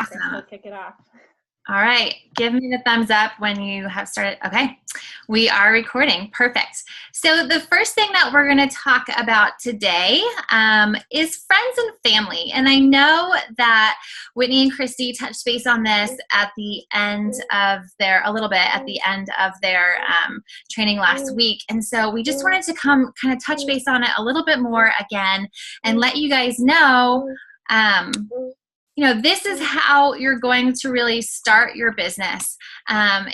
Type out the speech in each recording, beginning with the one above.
Awesome. We'll kick it off. All right. Give me the thumbs up when you have started. Okay. We are recording. Perfect. So the first thing that we're going to talk about today is friends and family. And I know that Whitney and Christy touched base on this at the end of their training last week. And so we just wanted to come kind of touch base on it a little bit more again and let you guys know, this is how you're going to really start your business,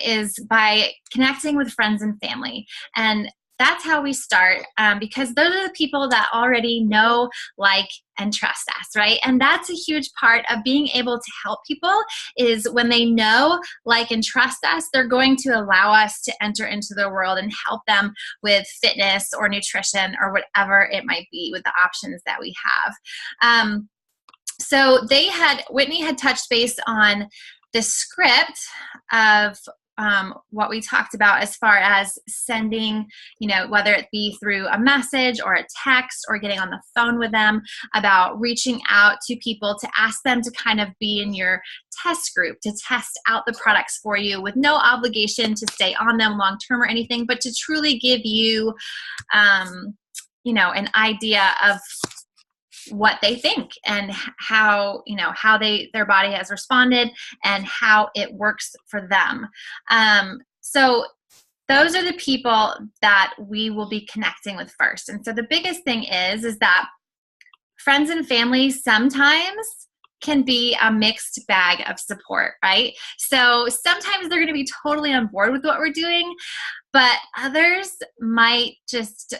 is by connecting with friends and family. And that's how we start, because those are the people that already know, like, and trust us, right? And that's a huge part of being able to help people is when they know, like, and trust us, they're going to allow us to enter into their world and help them with fitness or nutrition or whatever it might be with the options that we have. So Whitney had touched base on the script of what we talked about as far as sending, whether it be through a message or a text or getting on the phone with them, about reaching out to people to ask them to kind of be in your test group, to test out the products for you with no obligation to stay on them long term or anything, but to truly give you, an idea of what they think and how their body has responded and how it works for them. So those are the people that we will be connecting with first. And so the biggest thing is that friends and family sometimes can be a mixed bag of support, right? So sometimes they're going to be totally on board with what we're doing, but others might just,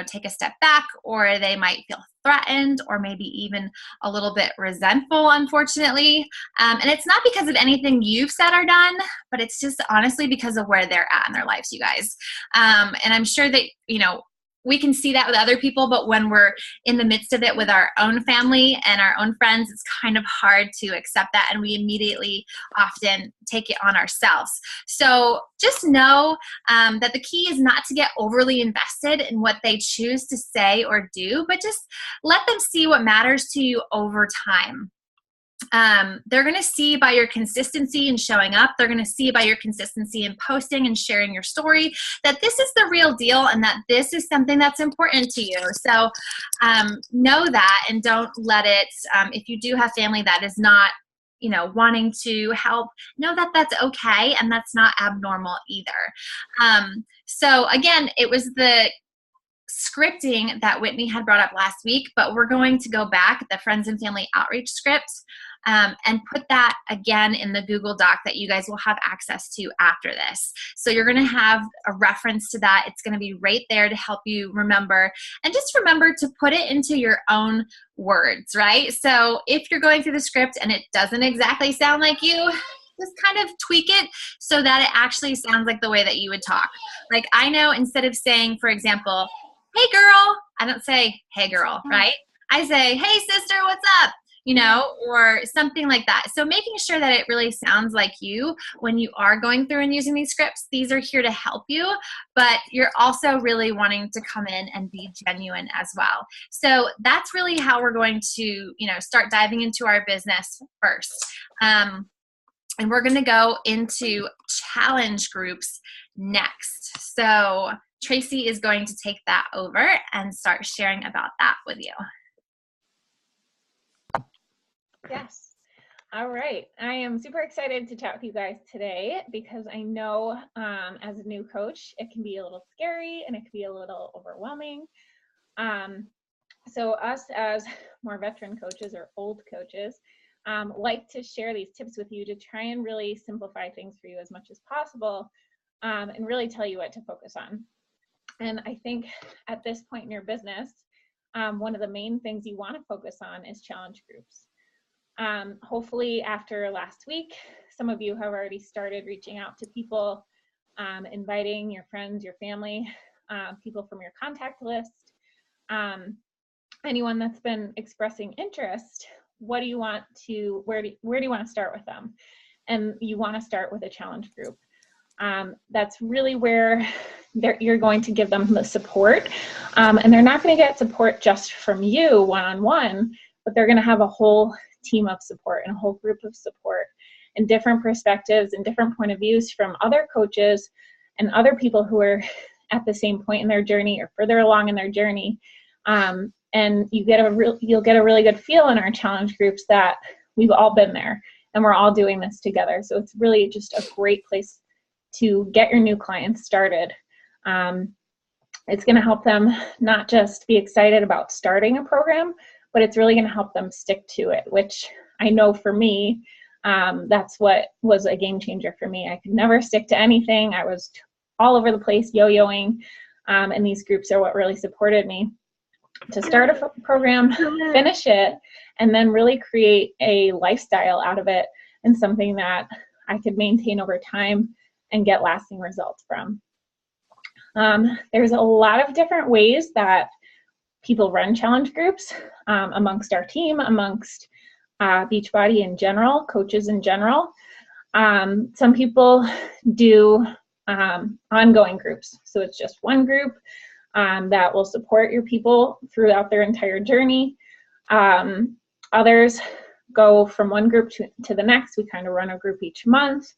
take a step back, or they might feel threatened or maybe even a little bit resentful, unfortunately. And it's not because of anything you've said or done, but it's just honestly because of where they're at in their lives, you guys. And I'm sure that, we can see that with other people, but when we're in the midst of it with our own family and our own friends, it's kind of hard to accept that, and we immediately often take it on ourselves. So just know that the key is not to get overly invested in what they choose to say or do, but just let them see what matters to you over time. They're going to see by your consistency in showing up. They're going to see by your consistency in posting and sharing your story that this is the real deal and that this is something that's important to you. So know that, and don't let it, if you do have family that is not, wanting to help, know that that's okay and that's not abnormal either. So again, it was the scripting that Whitney had brought up last week, but we're going to go back, the friends and family outreach script, and put that again in the Google Doc that you guys will have access to after this. So you're going to have a reference to that. It's going to be right there to help you remember, and just remember to put it into your own words, right? So if you're going through the script and it doesn't exactly sound like you, just kind of tweak it so that it actually sounds like the way that you would talk. Like, I know instead of saying, for example, "Hey girl," I don't say "Hey girl," right? I say, "Hey sister, what's up?" Or something like that. So making sure that it really sounds like you when you are going through and using these scripts. These are here to help you, but you're also really wanting to come in and be genuine as well. So that's really how we're going to, start diving into our business first. And we're going to go into challenge groups next. So Tracy is going to take that over and start sharing about that with you. Yes. All right. I am super excited to chat with you guys today because I know as a new coach, it can be a little scary and it can be a little overwhelming. So us as more veteran coaches or old coaches like to share these tips with you to try and really simplify things for you as much as possible, and really tell you what to focus on. And I think at this point in your business, one of the main things you want to focus on is challenge groups. Hopefully after last week, some of you have already started reaching out to people, inviting your friends, your family, people from your contact list, anyone that's been expressing interest. What do you want to, where do you want to start with them? And you want to start with a challenge group. That's really where you're going to give them the support. And they're not going to get support just from you one-on-one, but they're going to have a whole team of support and a whole group of support and different perspectives and different point of views from other coaches and other people who are at the same point in their journey or further along in their journey. And you'll get a really good feel in our challenge groups that we've all been there and we're all doing this together. So it's really just a great place to get your new clients started. It's going to help them not just be excited about starting a program, but it's really going to help them stick to it, which I know for me, that's what was a game changer for me. I could never stick to anything. I was all over the place, yo-yoing, and these groups are what really supported me to start a program, finish it, and then really create a lifestyle out of it and something that I could maintain over time and get lasting results from. There's a lot of different ways that people run challenge groups amongst our team, amongst Beachbody in general, coaches in general. Some people do ongoing groups. So it's just one group that will support your people throughout their entire journey. Others go from one group to the next. We kind of run a group each month.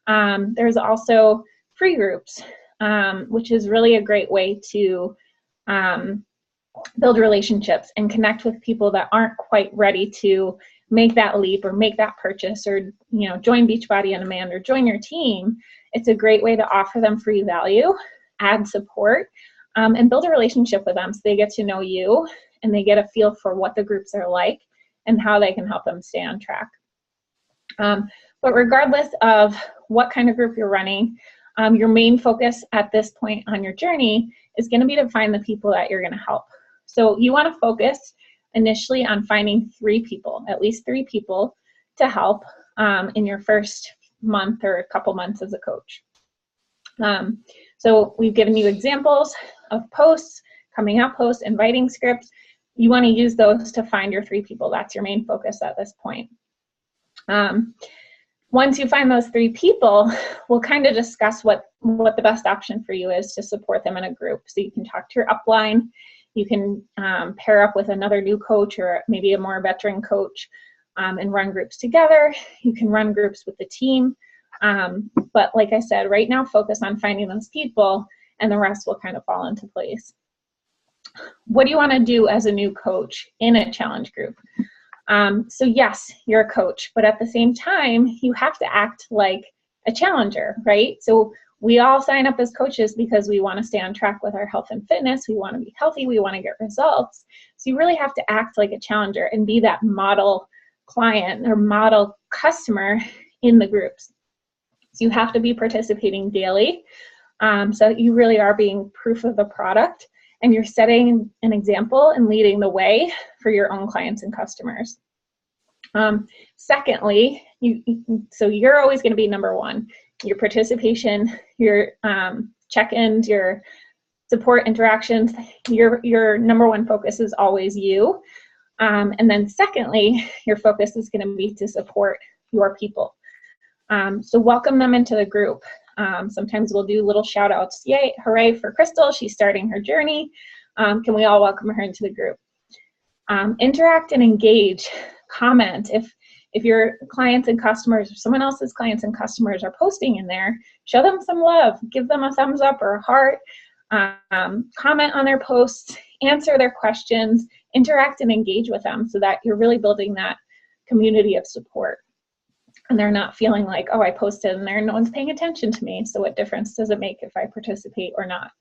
There's also free groups, which is really a great way to build relationships and connect with people that aren't quite ready to make that leap or make that purchase or, join Beachbody On Demand or join your team. It's a great way to offer them free value, add support, and build a relationship with them so they get to know you and they get a feel for what the groups are like and how they can help them stay on track. But regardless of what kind of group you're running, your main focus at this point on your journey is going to be to find the people that you're going to help. So you want to focus initially on finding at least three people to help in your first month or a couple months as a coach. So we've given you examples of posts, coming out posts, inviting scripts. You want to use those to find your three people. That's your main focus at this point. Once you find those three people, we'll kind of discuss what the best option for you is to support them in a group. So you can talk to your upline. You can pair up with another new coach or maybe a more veteran coach and run groups together. You can run groups with the team. But like I said, right now, focus on finding those people and the rest will kind of fall into place. What do you want to do as a new coach in a challenge group? So yes, you're a coach, but at the same time, you have to act like a challenger, right? So we all sign up as coaches because we want to stay on track with our health and fitness. We want to be healthy. We want to get results. So you really have to act like a challenger and be that model client or model customer in the groups. So you have to be participating daily so that you really are being proof of the product and you're setting an example and leading the way for your own clients and customers. Secondly, so you're always going to be number one. Your participation, your check-ins, your support interactions, your number one focus is always you. And then secondly, your focus is going to be to support your people. So welcome them into the group. Sometimes we'll do little shout outs. Yay, hooray for Crystal, she's starting her journey. Can we all welcome her into the group? Interact and engage, comment. If your clients and customers or someone else's clients and customers are posting in there, show them some love, give them a thumbs up or a heart, comment on their posts, answer their questions, interact and engage with them so that you're really building that community of support. And they're not feeling like, oh, I posted and no one's paying attention to me. So what difference does it make if I participate or not?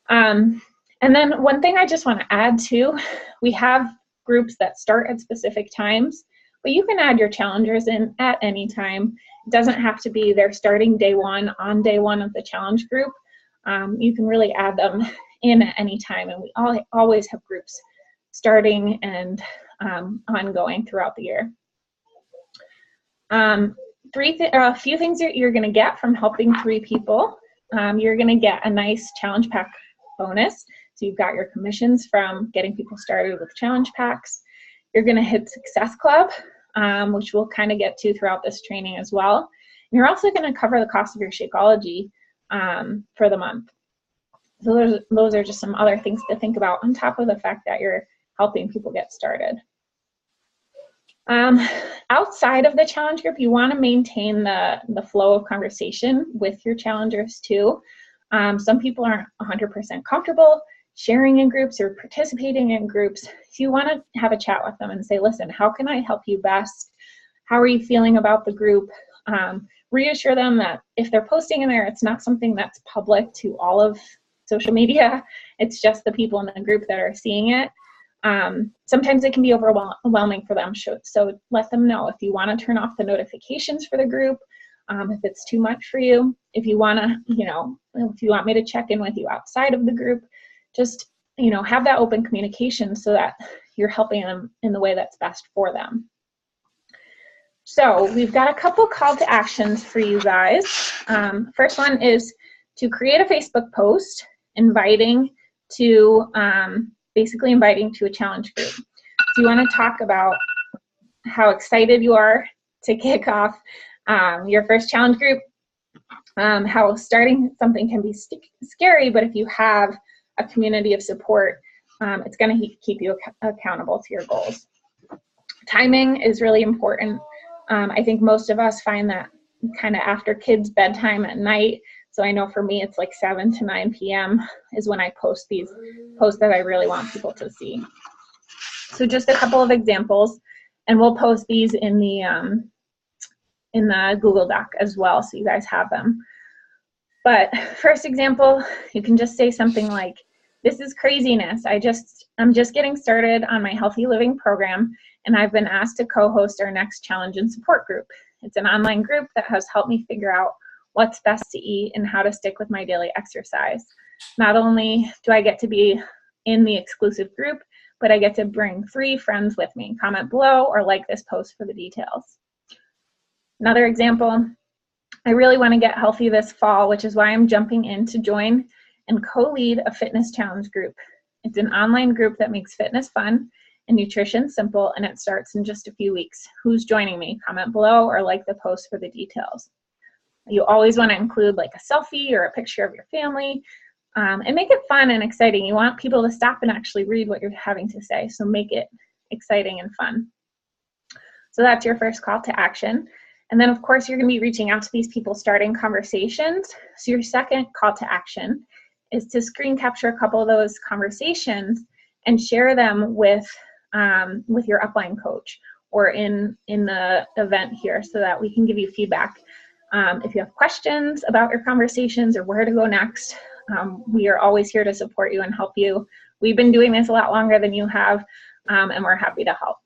And then one thing I just want to add too, we have groups that start at specific times, but you can add your challengers in at any time. It doesn't have to be they're starting day one on day one of the challenge group. You can really add them in at any time. And we always have groups starting and ongoing throughout the year. A few things that you're going to get from helping three people. You're going to get a nice challenge pack bonus. So you've got your commissions from getting people started with challenge packs. You're going to hit Success Club, which we'll kind of get to throughout this training as well. And you're also going to cover the cost of your Shakeology for the month. So those are just some other things to think about on top of the fact that you're helping people get started. Um, Outside of the challenge group, you want to maintain the flow of conversation with your challengers too. Some people aren't 100% comfortable sharing in groups or participating in groups. So you want to have a chat with them and say, listen, how can I help you best? How are you feeling about the group? Reassure them that if they're posting in there, it's not something that's public to all of social media. It's just the people in the group that are seeing it. Sometimes it can be overwhelming for them. So let them know if you want to turn off the notifications for the group, if it's too much for you, if you want to, if you want me to check in with you outside of the group, just, have that open communication so that you're helping them in the way that's best for them. So we've got a couple call to actions for you guys. First one is to create a Facebook post inviting to a challenge group. So you want to talk about how excited you are to kick off your first challenge group, how starting something can be scary, but if you have a community of support, it's going to keep you accountable to your goals. Timing is really important. I think most of us find that kind of after kids' bedtime at night. So I know for me, it's like 7 to 9 p.m. is when I post these posts that I really want people to see. So just a couple of examples, and we'll post these in the Google Doc as well, so you guys have them. But first example, you can just say something like, this is craziness. I'm just getting started on my healthy living program, and I've been asked to co-host our next challenge and support group. It's an online group that has helped me figure out what's best to eat and how to stick with my daily exercise. Not only do I get to be in the exclusive group, but I get to bring 3 friends with me. Comment below or like this post for the details. Another example, I really want to get healthy this fall, which is why I'm jumping in to join and co-lead a fitness challenge group. It's an online group that makes fitness fun and nutrition simple, and it starts in just a few weeks. Who's joining me? Comment below or like the post for the details. You always want to include like a selfie or a picture of your family, and make it fun and exciting. You want people to stop and actually read what you're having to say, so make it exciting and fun. So that's your first call to action. And then of course you're going to be reaching out to these people, starting conversations. So your second call to action is to screen capture a couple of those conversations and share them with your upline coach or in the event here, so that we can give you feedback. If you have questions about your conversations or where to go next, we are always here to support you and help you. We've been doing this a lot longer than you have, and we're happy to help.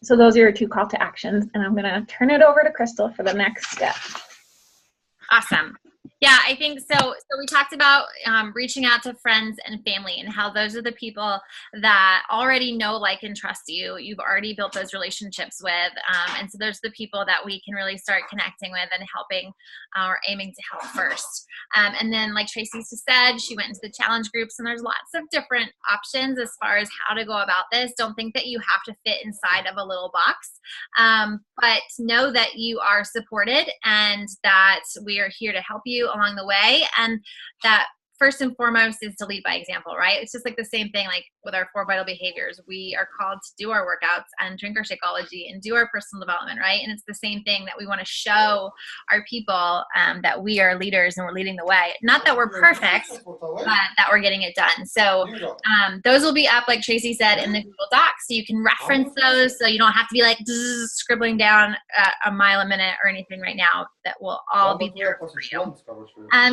So those are your 2 call to actions, and I'm going to turn it over to Crystal for the next step. Awesome. Yeah, I think so. So we talked about reaching out to friends and family, and how those are the people that already know, like, and trust you. You've already built those relationships with. And so those are the people that we can really start connecting with and helping or aiming to help first. And then, like Tracy just said, she went into the challenge groups, and there's lots of different options as far as how to go about this. Don't think that you have to fit inside of a little box, but know that you are supported and that we are here to help you along the way, and that first and foremost is to lead by example, right? It's just like the same thing like with our 4 vital behaviors. We are called to do our workouts and drink our Shakeology and do our personal development, right? And it's the same thing, that we want to show our people that we are leaders and we're leading the way. Not that we're perfect, but that we're getting it done. So those will be up, like Tracy said, in the Google Docs, so you can reference those, so you don't have to be like scribbling down a mile a minute or anything right now. That will all be there for you.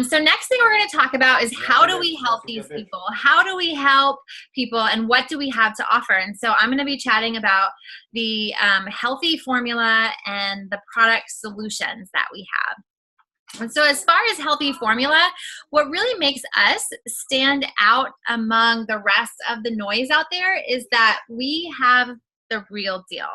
So next thing we're going to talk about is, how do we help these people? How do we help people, and what do we have to offer? And so I'm going to be chatting about the healthy formula and the product solutions that we have. And so as far as healthy formula, what really makes us stand out among the rest of the noise out there is that we have the real deal.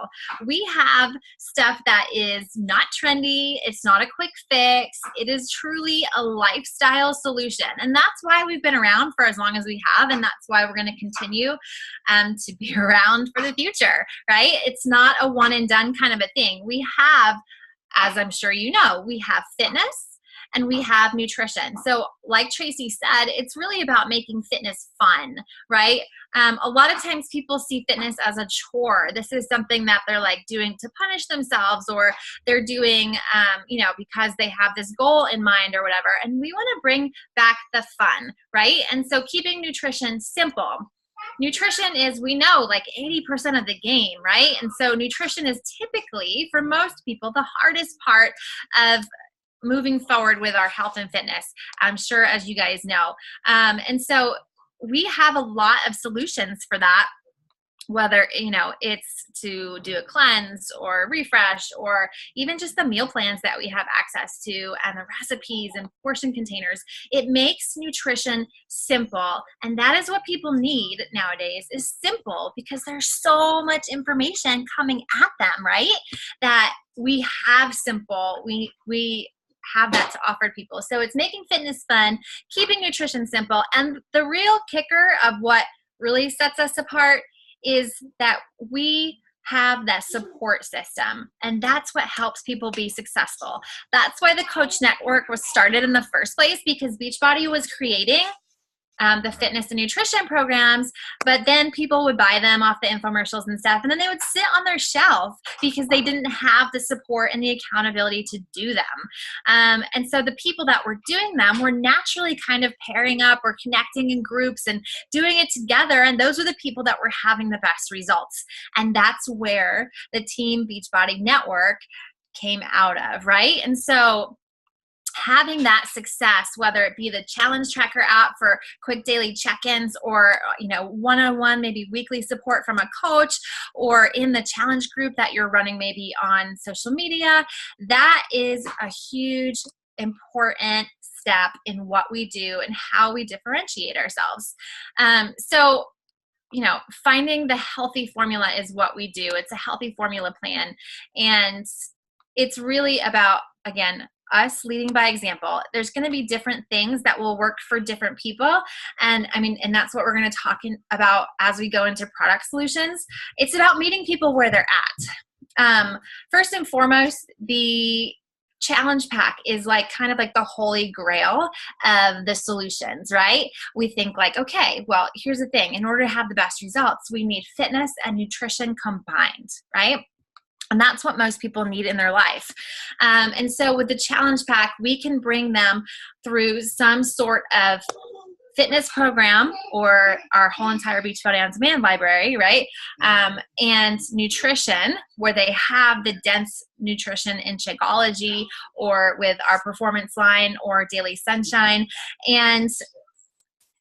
We have stuff that is not trendy. It's not a quick fix. It is truly a lifestyle solution. And that's why we've been around for as long as we have. And that's why we're going to continue to be around for the future, right? It's not a one and done kind of a thing. We have, as I'm sure you know, we have fitness, and we have nutrition. So like Tracy said, it's really about making fitness fun, right? A lot of times people see fitness as a chore. This is something that they're like doing to punish themselves, or they're doing, because they have this goal in mind or whatever. And we want to bring back the fun, right? And so keeping nutrition simple. Nutrition is, we know, like 80% of the game, right? And so nutrition is typically, for most people, the hardest part of moving forward with our health and fitness, I'm sure, as you guys know. And so we have a lot of solutions for that, whether, it's to do a cleanse or a refresh, or even just the meal plans that we have access to, and the recipes and portion containers. It makes nutrition simple. And that is what people need nowadays, is simple, because there's so much information coming at them, right? That we have simple, we have that to offer people. So it's making fitness fun, keeping nutrition simple. And the real kicker of what really sets us apart is that we have that support system, and that's what helps people be successful. That's why the Coach Network was started in the first place, because Beachbody was creating the fitness and nutrition programs, but then people would buy them off the infomercials and stuff, and then they would sit on their shelf because they didn't have the support and the accountability to do them. And so the people that were doing them were naturally kind of pairing up or connecting in groups and doing it together, and those were the people that were having the best results. And that's where the Team Beachbody Network came out of, right? And so having that success, whether it be the Challenge Tracker app for quick daily check-ins, or one-on-one, maybe weekly support from a coach, or in the challenge group that you're running maybe on social media, that is a huge, important step in what we do and how we differentiate ourselves. So finding the healthy formula is what we do. It's a healthy formula plan, and it's really about, again, us leading by example. There's going to be different things that will work for different people. And that's what we're going to talk about as we go into product solutions. It's about meeting people where they're at. First and foremost, the challenge pack is kind of like the holy grail of the solutions, right? We think like, okay, well, here's the thing. In order to have the best results, we need fitness and nutrition combined, right? And that's what most people need in their life. And so with the challenge pack, we can bring them through some sort of fitness program, or our whole entire Beachbody On Demand library, right? And nutrition, where they have the dense nutrition in Shakeology, or with our performance line, or Daily Sunshine. And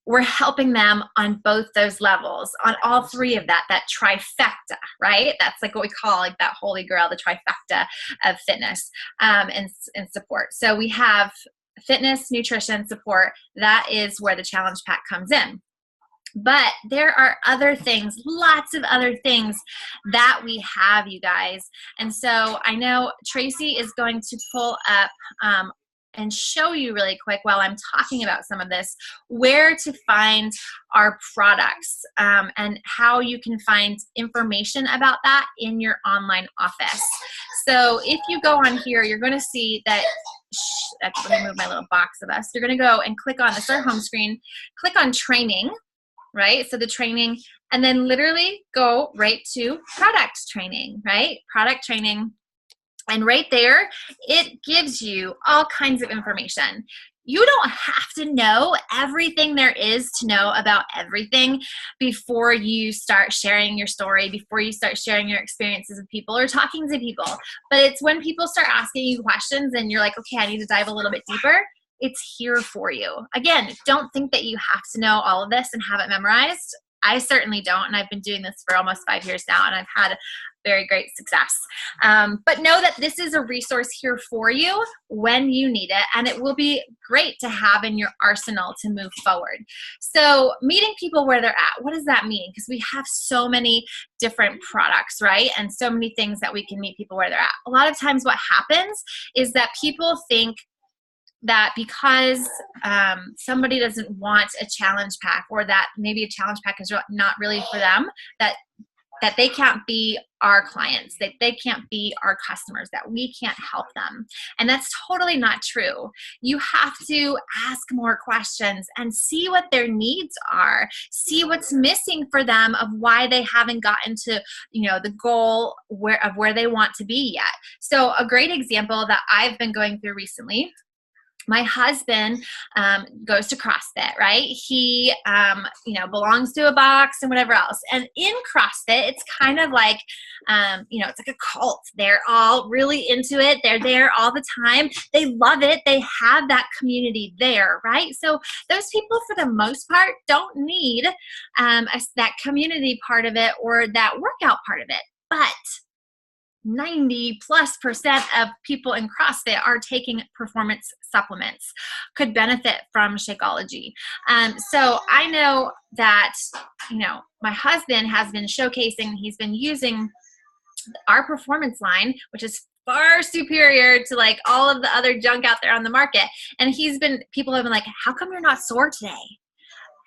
we're helping them on both those levels, on all three of that trifecta, right? That's like what we call like that holy grail, the trifecta of fitness and support. So we have fitness, nutrition, support. That is where the challenge pack comes in. But there are other things, lots of other things that we have, you guys. And so I know Tracy is going to pull up and show you really quick, while I'm talking about some of this, where to find our products and how you can find information about that in your online office. So if you go on here, you're going to see that, let me move my little box of us. You're going to go and click on this, our home screen, click on training, right? So the training, and then literally go right to product training, right? Product training. And right there, it gives you all kinds of information. You don't have to know everything there is to know about everything before you start sharing your story, before you start sharing your experiences with people or talking to people. But it's when people start asking you questions and you're like, okay, I need to dive a little bit deeper, it's here for you. Again, don't think that you have to know all of this and have it memorized. I certainly don't, and I've been doing this for almost 5 years now, and I've had very great success. But know that this is a resource here for you when you need it, and it will be great to have in your arsenal to move forward. So meeting people where they're at, what does that mean? Because we have so many different products, right? And so many things that we can meet people where they're at. A lot of times what happens is that people think that because somebody doesn't want a challenge pack, or that maybe a challenge pack is not really for them, that that they can't be our clients, that they can't be our customers, that we can't help them. And that's totally not true. You have to ask more questions and see what their needs are, see what's missing for them of why they haven't gotten to, the goal of where they want to be yet. So a great example that I've been going through recently, my husband goes to CrossFit, right? He, belongs to a box and whatever else. And in CrossFit, it's kind of like, it's like a cult. They're all really into it. They're there all the time. They love it. They have that community there, right? So those people, for the most part, don't need that community part of it or that workout part of it. But 90+% of people in CrossFit are taking performance supplements, could benefit from Shakeology. So I know that, my husband has been showcasing, he's been using our performance line, which is far superior to like all of the other junk out there on the market. And people have been like, how come you're not sore today?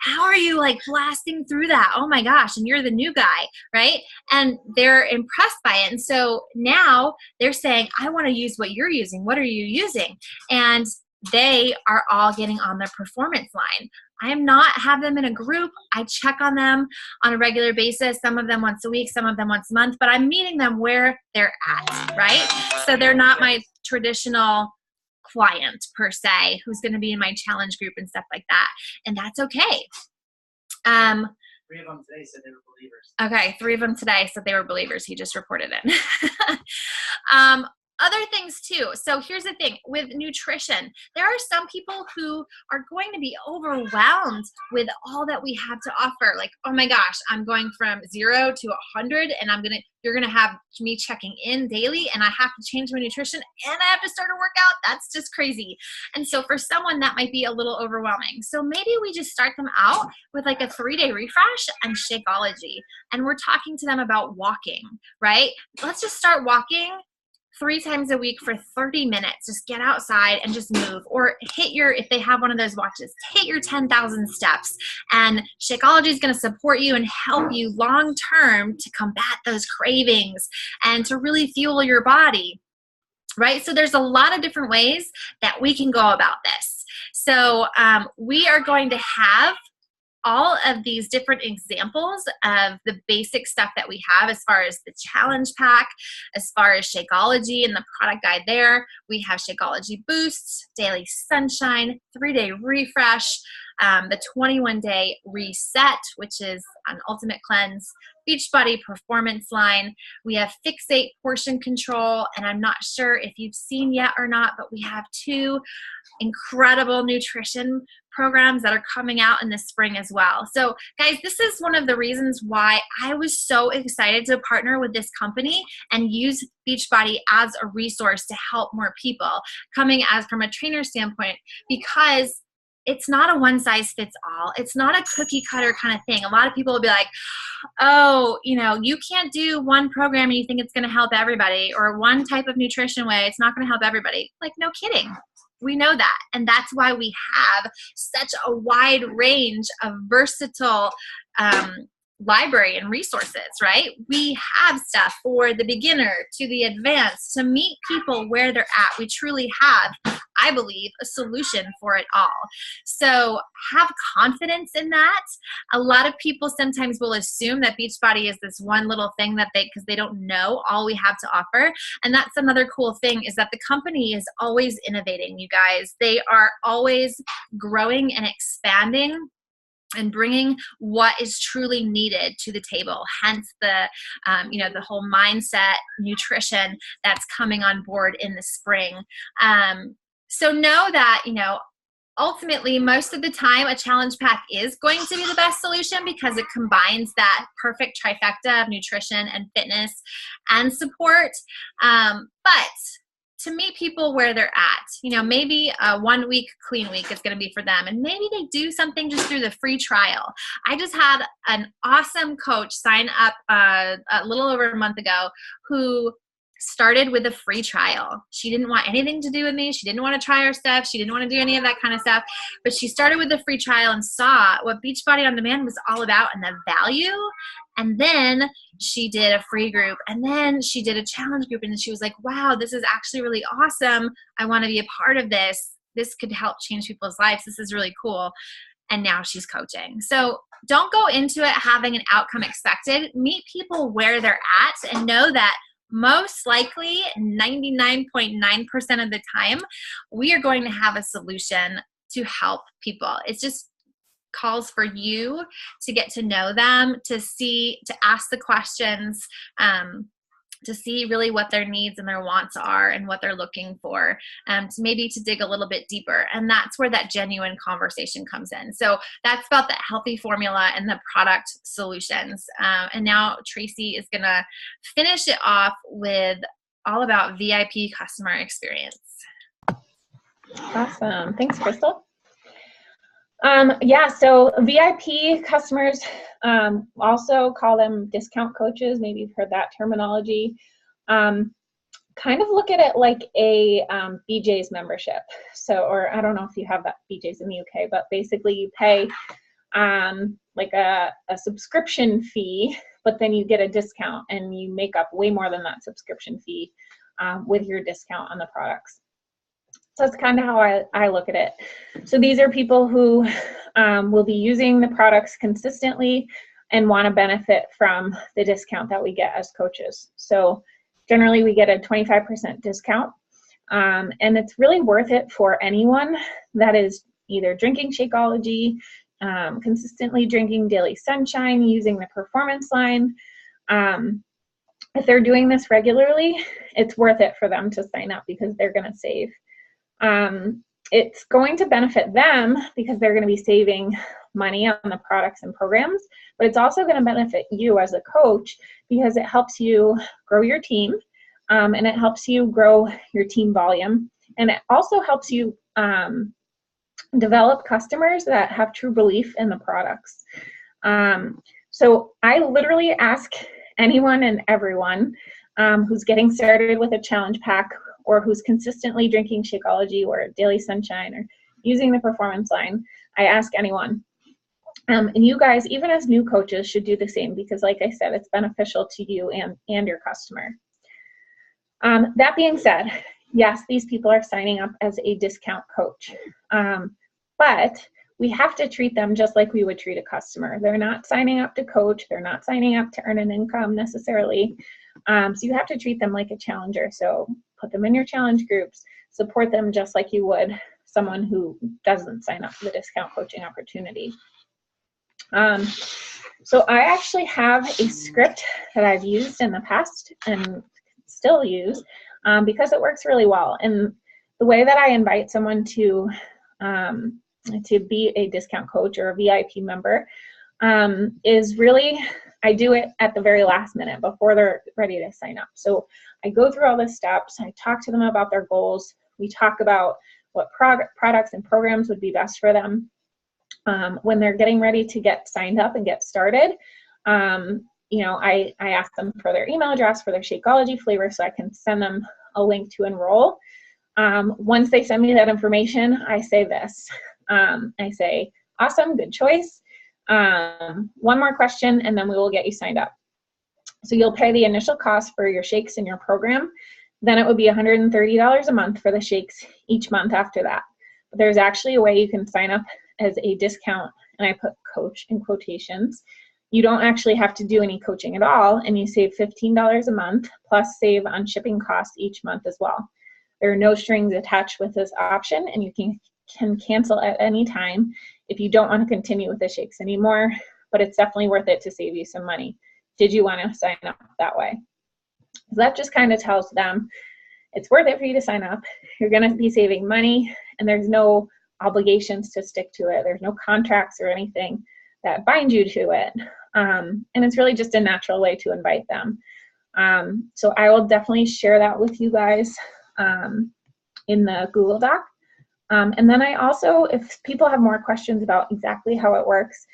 How are you like blasting through that? Oh my gosh. And you're the new guy, right? And they're impressed by it. And so now they're saying, I want to use what you're using. What are you using? And they are all getting on their performance line. I am not have them in a group. I check on them on a regular basis, some of them once a week, some of them once a month, but I'm meeting them where they're at, right? So they're not my traditional client per se, who's going to be in my challenge group and stuff like that. And that's okay. 3 of them today said they were believers. Okay. 3 of them today said they were believers. He just reported it. Other things too. So here's the thing with nutrition. There are some people who are going to be overwhelmed with all that we have to offer. Like, oh my gosh, I'm going from 0 to 100 and you're going to have me checking in daily and I have to change my nutrition and I have to start a workout. That's just crazy. And so for someone that might be a little overwhelming. So maybe we just start them out with like a 3-day refresh and Shakeology. And we're talking to them about walking, right? Let's just start walking 3 times a week for 30 minutes. Just get outside and just move, or if they have one of those watches, hit your 10,000 steps. And Shakeology is going to support you and help you long-term to combat those cravings and to really fuel your body, right? So there's a lot of different ways that we can go about this. So we are going to have all of these different examples of the basic stuff that we have as far as the challenge pack, as far as Shakeology and the product guide there. We have Shakeology Boosts, Daily Sunshine, 3-day refresh, the 21-day reset, which is an ultimate cleanse, Beachbody performance line. We have Fixate portion control, and I'm not sure if you've seen yet or not, but we have 2 incredible nutrition programs that are coming out in the spring as well. So guys, this is one of the reasons why I was so excited to partner with this company and use Beachbody as a resource to help more people coming as from a trainer standpoint, because it's not a one size fits all. It's not a cookie cutter kind of thing. A lot of people will be like, oh, you can't do one program and you think it's going to help everybody, or one type of nutrition way. It's not going to help everybody. Like, no kidding. We know that. And that's why we have such a wide range of versatile library and resources, right? We have stuff for the beginner to the advanced to meet people where they're at. We truly have, I believe, a solution for it all. So have confidence in that. A lot of people sometimes will assume that Beachbody is this one little thing because they don't know all we have to offer. And that's another cool thing, is that the company is always innovating, you guys. They are always growing and expanding and bringing what is truly needed to the table. Hence the whole mindset nutrition that's coming on board in the spring. So know that, ultimately, most of the time, a challenge pack is going to be the best solution because it combines that perfect trifecta of nutrition and fitness and support. But to meet people where they're at, maybe a 1-week clean week is going to be for them. And maybe they do something just through the free trial. I just had an awesome coach sign up a little over a month ago who started with a free trial. She didn't want anything to do with me. She didn't want to try our stuff. She didn't want to do any of that kind of stuff. But she started with a free trial and saw what Beachbody On Demand was all about and the value And then she did a free group, and then she did a challenge group, and she was like, wow, this is actually really awesome. I want to be a part of this. This could help change people's lives. This is really cool. And now she's coaching. So don't go into it having an outcome expected. Meet people where they're at and know that most likely 99.9% of the time, we are going to have a solution to help people. It's just calls for you to get to know them, to ask the questions, to see really what their needs and their wants are and what they're looking for, to dig a little bit deeper. And that's where that genuine conversation comes in. So that's about the healthy formula and the product solutions. And now Tracy is going to finish it off with all about VIP customer experience. Awesome. Thanks, Crystal. So VIP customers, also call them discount coaches. Maybe you've heard that terminology. Kind of look at it like a BJ's membership. Or I don't know if you have that BJ's in the UK, but basically you pay like a subscription fee, but then you get a discount and you make up way more than that subscription fee with your discount on the products. So that's kind of how I look at it. So these are people who will be using the products consistently and want to benefit from the discount that we get as coaches. So generally we get a 25% discount, and it's really worth it for anyone that is either drinking Shakeology, consistently drinking Daily Sunshine, using the Performance line. If they're doing this regularly, it's worth it for them to sign up because they're going to save. It's going to benefit them because they're going to be saving money on the products and programs, but it's also going to benefit you as a coach because it helps you grow your team, and it helps you grow your team volume, and it also helps you develop customers that have true belief in the products. So I literally ask anyone and everyone who's getting started with a challenge pack, or who's consistently drinking Shakeology or Daily Sunshine or using the Performance line, I ask anyone. And you guys, even as new coaches, should do the same because, like I said, it's beneficial to you and your customer. That being said, yes, these people are signing up as a discount coach, but we have to treat them just like we would treat a customer. They're not signing up to coach. They're not signing up to earn an income necessarily. So you have to treat them like a challenger. So put them in your challenge groups, support them just like you would someone who doesn't sign up for the discount coaching opportunity. So I actually have a script that I've used in the past and still use because it works really well. And the way that I invite someone to be a discount coach or a VIP member is really, I do it at the very last minute before they're ready to sign up. So I go through all the steps, I talk to them about their goals, we talk about what products and programs would be best for them. When they're getting ready to get signed up and get started, I ask them for their email address for their Shakeology flavor so I can send them a link to enroll. Once they send me that information, I say this. I say, awesome, good choice. One more question and then we will get you signed up. So you'll pay the initial cost for your shakes in your program. Then it would be $130 a month for the shakes each month after that. But there's actually a way you can sign up as a discount, and I put coach in quotations. You don't actually have to do any coaching at all, and you save $15 a month plus save on shipping costs each month as well. There are no strings attached with this option, and you can cancel at any time if you don't want to continue with the shakes anymore, but it's definitely worth it to save you some money. Did you want to sign up that way? So that just kind of tells them it's worth it for you to sign up. You're going to be saving money, and there's no obligations to stick to it. There's no contracts or anything that bind you to it. And it's really just a natural way to invite them. So I will definitely share that with you guys in the Google Doc. And then I also, if people have more questions about exactly how it works,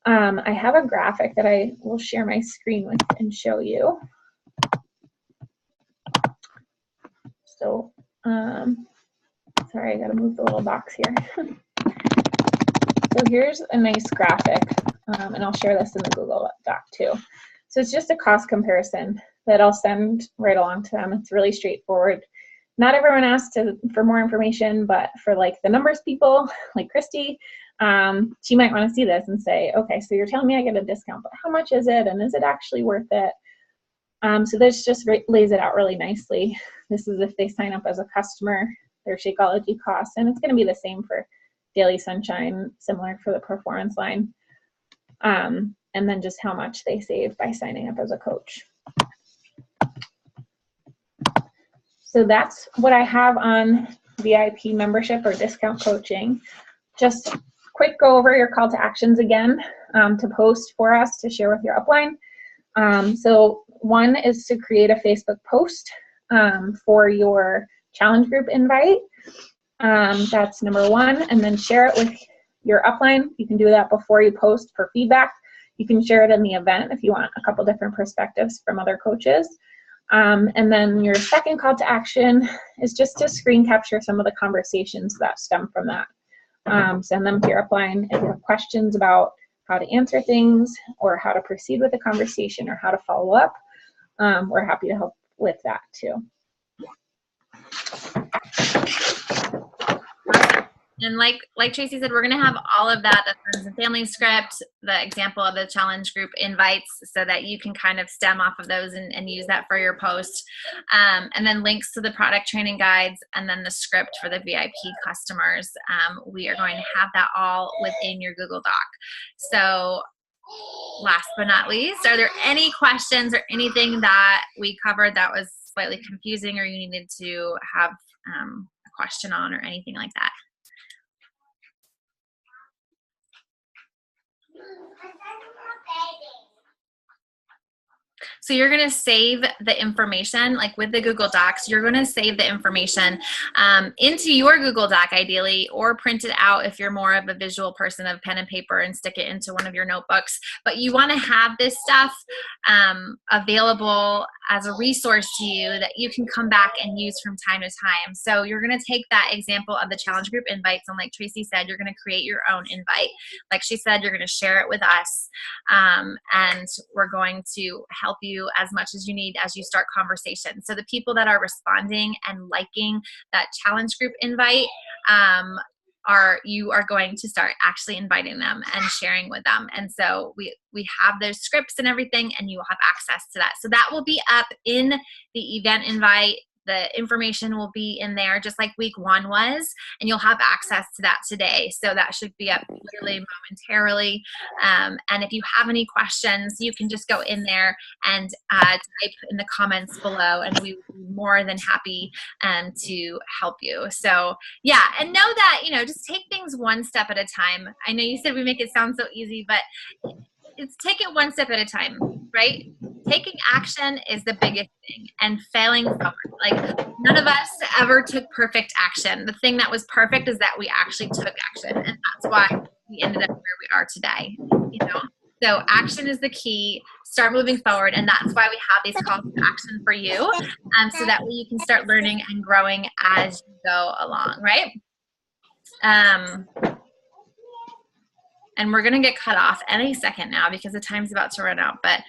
I have a graphic that I will share my screen with and show you. So, sorry, I gotta move the little box here. So here's a nice graphic and I'll share this in the Google Doc too. So it's just a cost comparison that I'll send right along to them. It's really straightforward. Not everyone asks for more information, but for like the numbers people, like Christy, she might want to see this and say, okay, so you're telling me I get a discount, but how much is it? And is it actually worth it? So this just lays it out really nicely. This is if they sign up as a customer, their Shakeology costs, and it's going to be the same for Daily Sunshine, similar for the Performance line. And then just how much they save by signing up as a coach. So that's what I have on VIP membership or discount coaching. Just quick go over your call to actions again to post for us to share with your upline. So one is to create a Facebook post for your challenge group invite. That's number one. And then share it with your upline. You can do that before you post for feedback. You can share it in the event if you want a couple different perspectives from other coaches. And then your second call to action is just to screen capture some of the conversations that stem from that. Send them to your upline. If you have questions about how to answer things or how to proceed with the conversation or how to follow up, we're happy to help with that too. And like Tracy said, we're going to have all of that, the friends and family script, the example of the challenge group invites, so that you can kind of stem off of those and use that for your post. And then links to the product training guides, and then the script for the VIP customers. We are going to have that all within your Google Doc. So last but not least, are there any questions or anything that we covered that was slightly confusing or you needed to have a question on or anything like that? So you're going to save the information, like with the Google Docs, you're going to save the information into your Google Doc ideally, or print it out if you're more of a visual person of pen and paper and stick it into one of your notebooks. But you want to have this stuff available as a resource to you that you can come back and use from time to time. So you're going to take that example of the challenge group invites, and like Tracy said, you're going to create your own invite. Like she said, you're going to share it with us, and we're going to help you as much as you need as you start conversation. So the people that are responding and liking that challenge group invite, you are going to start actually inviting them and sharing with them. And so we have those scripts and everything, and you will have access to that. So that will be up in the event invite. The information will be in there just like week 1 was, and you'll have access to that today. So that should be up literally momentarily. And if you have any questions, you can just go in there and type in the comments below, and we will be more than happy to help you. So yeah, and know that, just take things one step at a time. I know you said we make it sound so easy, but it's take it one step at a time, right? Taking action is the biggest thing, and failing forward. Like, none of us ever took perfect action. The thing that was perfect is that we actually took action, and that's why we ended up where we are today, So action is the key. Start moving forward, and that's why we have these calls to action for you, so that way you can start learning and growing as you go along, right? And we're going to get cut off any second now because the time's about to run out. But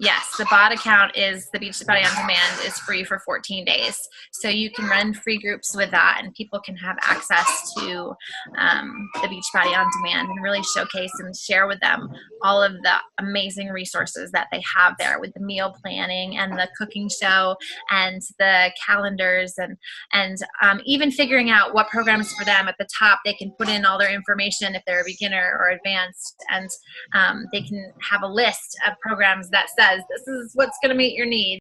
yes, the BOD account is the Beachbody On Demand is free for 14 days. So you can run free groups with that, and people can have access to the Beachbody On Demand and really showcase and share with them all of the amazing resources that they have there, with the meal planning and the cooking show and the calendars, and even figuring out what programs for them. At the top, they can put in all their information if they're a beginner or advanced, and they can have a list of programs that says this is what's going to meet your needs.